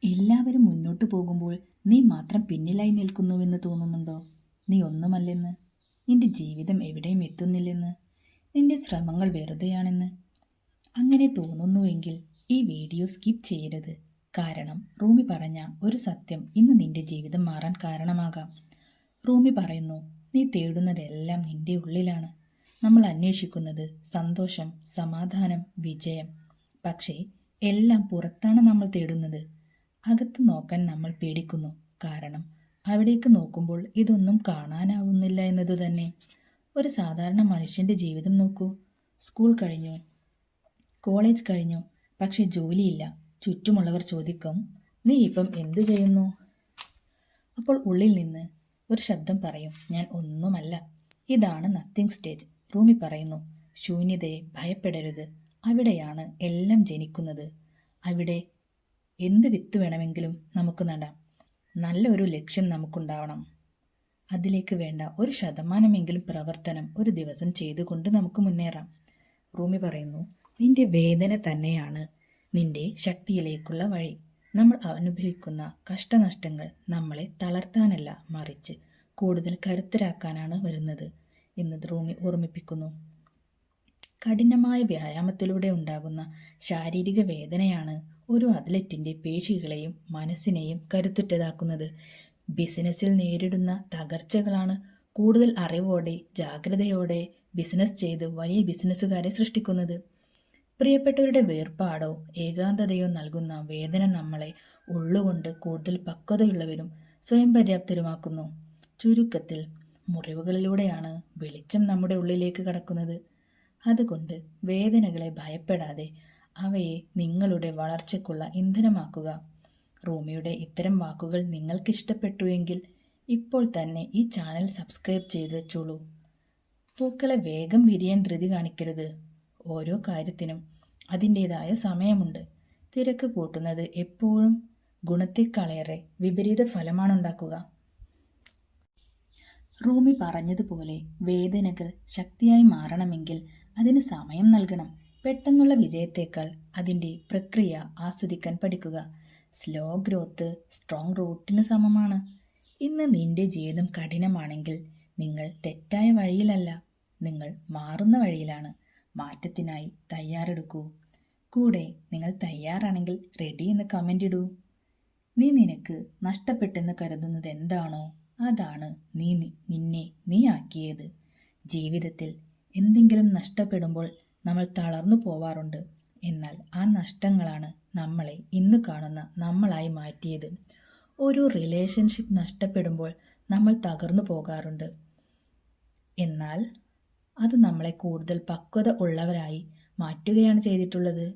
എല്ലാവരും മുന്നോട്ടു പോകുമ്പോൾ നീ മാത്രം പിന്നിലായി നിൽക്കുന്നുവെന്ന് തോന്നുന്നുണ്ടോ? നീ ഒന്നുമല്ലെന്ന്, നിന്റെ ജീവിതം എവിടെയും എത്തുന്നില്ലെന്ന്, നിന്റെ ശ്രമങ്ങൾ വെറുതെയാണെന്ന് അങ്ങനെ തോന്നുന്നുവെങ്കിൽ ഈ വീഡിയോ സ്കിപ്പ് ചെയ്യരുത്. കാരണം റൂമി പറഞ്ഞ ഒരു സത്യം ഇന്ന് നിന്റെ ജീവിതം മാറാൻ കാരണമാകാം. റൂമി പറയുന്നു, നീ തേടുന്നതെല്ലാം നിന്റെ ഉള്ളിലാണ്. നമ്മൾ അന്വേഷിക്കുന്നത് സന്തോഷം, സമാധാനം, വിജയം. പക്ഷേ എല്ലാം പുറത്താണ് നമ്മൾ തേടുന്നത്. അകത്ത് നോക്കാൻ നമ്മൾ പേടിക്കുന്നു. കാരണം അവിടേക്ക് നോക്കുമ്പോൾ ഇതൊന്നും കാണാനാവുന്നില്ല എന്നതുതന്നെ. ഒരു സാധാരണ മനുഷ്യൻ്റെ ജീവിതം നോക്കൂ. സ്കൂൾ കഴിഞ്ഞു, കോളേജ് കഴിഞ്ഞു, പക്ഷെ ജോലിയില്ല. ചുറ്റുമുള്ളവർ ചോദിക്കും, നീ ഇപ്പം എന്തു ചെയ്യുന്നു? അപ്പോൾ ഉള്ളിൽ നിന്ന് ഒരു ശബ്ദം പറയും, ഞാൻ ഒന്നുമല്ല. ഇതാണ് നത്തിങ് സ്റ്റേജ്. റൂമി പറയുന്നു, ശൂന്യതയെ ഭയപ്പെടരുത്. അവിടെയാണ് എല്ലാം ജനിക്കുന്നത്. അവിടെ എന്ത് വിത്ത് വേണമെങ്കിലും നമുക്ക് നടാം. നല്ലൊരു ലക്ഷ്യം നമുക്കുണ്ടാവണം. അതിലേക്ക് വേണ്ട 1% പ്രവർത്തനം ഒരു ദിവസം ചെയ്തുകൊണ്ട് നമുക്ക് മുന്നേറാം. റൂമി പറയുന്നു, നിന്റെ വേദന തന്നെയാണ് നിന്റെ ശക്തിയിലേക്കുള്ള വഴി. നമ്മൾ അനുഭവിക്കുന്ന കഷ്ടനഷ്ടങ്ങൾ നമ്മളെ തളർത്താനല്ല, മറിച്ച് കൂടുതൽ കരുത്തരാക്കാനാണ് വരുന്നത് എന്ന് റൂമി ഓർമ്മിപ്പിക്കുന്നു. കഠിനമായ വ്യായാമത്തിലൂടെ ഉണ്ടാകുന്ന ശാരീരിക വേദനയാണ് ഒരു അത്ലറ്റിൻ്റെ പേശികളെയും മനസ്സിനെയും കരുത്തുറ്റതാക്കുന്നത്. ബിസിനസ്സിൽ നേരിടുന്ന തകർച്ചകളാണ് കൂടുതൽ അറിവോടെ, ജാഗ്രതയോടെ ബിസിനസ് ചെയ്ത് വലിയ ബിസിനസ്സുകാരെ സൃഷ്ടിക്കുന്നത്. പ്രിയപ്പെട്ടവരുടെ വേർപാടോ ഏകാന്തതയോ നൽകുന്ന വേദന നമ്മളെ ഉള്ളുകൊണ്ട് കൂടുതൽ പക്വതയുള്ളവരും സ്വയം പര്യാപ്തരുമാക്കുന്നു. ചുരുക്കത്തിൽ, മുറിവുകളിലൂടെയാണ് വെളിച്ചം നമ്മുടെ ഉള്ളിലേക്ക് കടക്കുന്നത്. അതുകൊണ്ട് വേദനകളെ ഭയപ്പെടാതെ അവയെ നിങ്ങളുടെ വളർച്ചയ്ക്കുള്ള ഇന്ധനമാക്കുക. റൂമിയുടെ ഇത്തരം വാക്കുകൾ നിങ്ങൾക്ക് ഇഷ്ടപ്പെട്ടുവെങ്കിൽ ഇപ്പോൾ തന്നെ ഈ ചാനൽ സബ്സ്ക്രൈബ് ചെയ്ത് വെച്ചോളൂ. പൂക്കളെ വേഗം വിരിയാൻ ധൃതി കാണിക്കരുത്. ഓരോ കാര്യത്തിനും അതിൻ്റേതായ സമയമുണ്ട്. തിരക്ക് കൂട്ടുന്നത് എപ്പോഴും ഗുണത്തെക്കാളേറെ വിപരീത ഫലമാണുണ്ടാക്കുക. റൂമി പറഞ്ഞതുപോലെ വേദനകൾ ശക്തിയായി മാറണമെങ്കിൽ അതിന് സമയം നൽകണം. പെട്ടെന്നുള്ള വിജയത്തേക്കാൾ അതിൻ്റെ പ്രക്രിയ ആസ്വദിക്കാൻ പഠിക്കുക. സ്ലോ ഗ്രോത്ത് സ്ട്രോങ് റൂട്ടിന് സമമാണ്. ഇന്ന് നിന്റെ ജീവിതം കഠിനമാണെങ്കിൽ നിങ്ങൾ തെറ്റായ വഴിയിലല്ല, നിങ്ങൾ മാറുന്ന വഴിയിലാണ്. മാറ്റത്തിനായി തയ്യാറെടുക്കൂ. കൂടെ നിങ്ങൾ തയ്യാറാണെങ്കിൽ റെഡി എന്ന് കമൻ്റ് ഇടൂ. നീ നിനക്ക് നഷ്ടപ്പെട്ടെന്ന് കരുതുന്നത് എന്താണോ അതാണ് നിന്നെ ആക്കിയത്. ജീവിതത്തിൽ എന്തെങ്കിലും നഷ്ടപ്പെടുമ്പോൾ നമ്മൾ തളർന്നു പോവാറുണ്ട്. എന്നാൽ ആ നഷ്ടങ്ങളാണ് നമ്മളെ ഇന്ന് കാണുന്ന നമ്മളായി മാറ്റിയത്. ഒരു റിലേഷൻഷിപ്പ് നഷ്ടപ്പെടുമ്പോൾ നമ്മൾ തകർന്നു പോകാറുണ്ട്. എന്നാൽ അത് നമ്മളെ കൂടുതൽ പക്വത ഉള്ളവരായി മാറ്റുകയാണ് ചെയ്തിട്ടുള്ളത്.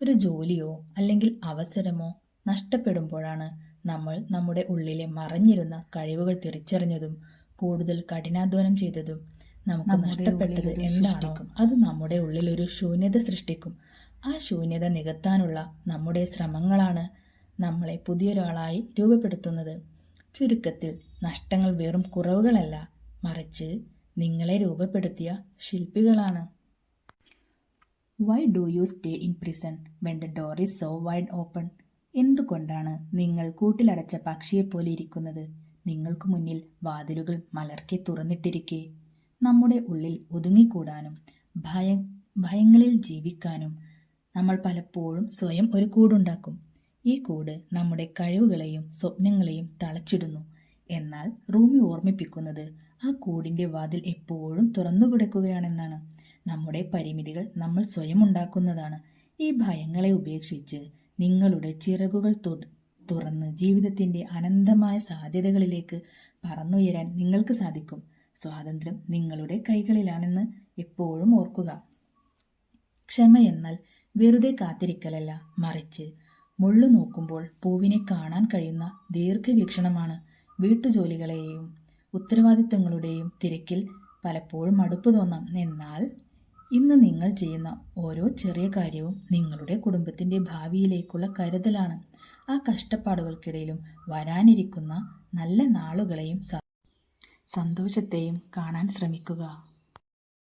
ഒരു ജോലിയോ അല്ലെങ്കിൽ അവസരമോ നഷ്ടപ്പെടുമ്പോഴാണ് നമ്മൾ നമ്മുടെ ഉള്ളിലെ മറഞ്ഞിരുന്ന കഴിവുകൾ തിരിച്ചറിഞ്ഞതും കൂടുതൽ കഠിനാധ്വാനം ചെയ്തതും. നമുക്ക് നഷ്ടപ്പെട്ടത് എന്താണോ അത് നമ്മുടെ ഉള്ളിൽ ഒരു ശൂന്യത സൃഷ്ടിക്കും. ആ ശൂന്യത നികത്താനുള്ള നമ്മുടെ ശ്രമങ്ങളാണ് നമ്മളെ പുതിയൊരാളായി രൂപപ്പെടുത്തുന്നത്. ചുരുക്കത്തിൽ, നഷ്ടങ്ങൾ വെറും കുറവുകളല്ല, മറിച്ച് നിങ്ങളെ രൂപപ്പെടുത്തിയ ശില്പികളാണ്. Why do you stay in prison when the door is so wide open? എന്തുകൊണ്ടാണ് നിങ്ങൾ കൂട്ടിലടച്ച പക്ഷിയെപ്പോലെ ഇരിക്കുന്നത്? നിങ്ങൾക്ക് മുന്നിൽ വാതിലുകൾ മലർക്കെ തുറന്നിട്ടിരിക്കെ. നമ്മുടെ ഉള്ളിൽ ഒതുങ്ങിക്കൂടാനും ഭയങ്ങളിൽ ജീവിക്കാനും നമ്മൾ പലപ്പോഴും സ്വയം ഒരു കൂടുണ്ടാക്കും. ഈ കൂട് നമ്മുടെ കഴിവുകളെയും സ്വപ്നങ്ങളെയും തളച്ചിടുന്നു. എന്നാൽ റൂമി ഓർമ്മിപ്പിക്കുന്നത് ആ കൂടിൻ്റെ വാതിൽ എപ്പോഴും തുറന്നു കിടക്കുകയാണെന്നാണ്. നമ്മുടെ പരിമിതികൾ നമ്മൾ സ്വയം ഉണ്ടാക്കുന്നതാണ്. ഈ ഭയങ്ങളെ ഉപേക്ഷിച്ച് നിങ്ങളുടെ ചിറകുകൾ തുറന്ന് ജീവിതത്തിൻ്റെ അനന്തമായ സാധ്യതകളിലേക്ക് പറന്നുയരാൻ നിങ്ങൾക്ക് സാധിക്കും. സ്വാതന്ത്ര്യം നിങ്ങളുടെ കൈകളിലാണെന്ന് എപ്പോഴും ഓർക്കുക. ക്ഷമയെന്നാൽ വെറുതെ കാത്തിരിക്കലല്ല, മറിച്ച് മുള്ളു നോക്കുമ്പോൾ പൂവിനെ കാണാൻ കഴിയുന്ന ദീർഘവീക്ഷണമാണ്. വീട്ടുജോലികളെയും ഉത്തരവാദിത്തങ്ങളുടെയും തിരക്കിൽ പലപ്പോഴും മടുപ്പ് തോന്നാം. എന്നാൽ ഇന്ന് നിങ്ങൾ ചെയ്യുന്ന ഓരോ ചെറിയ കാര്യവും നിങ്ങളുടെ കുടുംബത്തിൻ്റെ ഭാവിയിലേക്കുള്ള കരുതലാണ്. ആ കഷ്ടപ്പാടുകൾക്കിടയിലും വരാനിരിക്കുന്ന നല്ല നാളുകളെയും സന്തോഷത്തെയും കാണാൻ ശ്രമിക്കുക.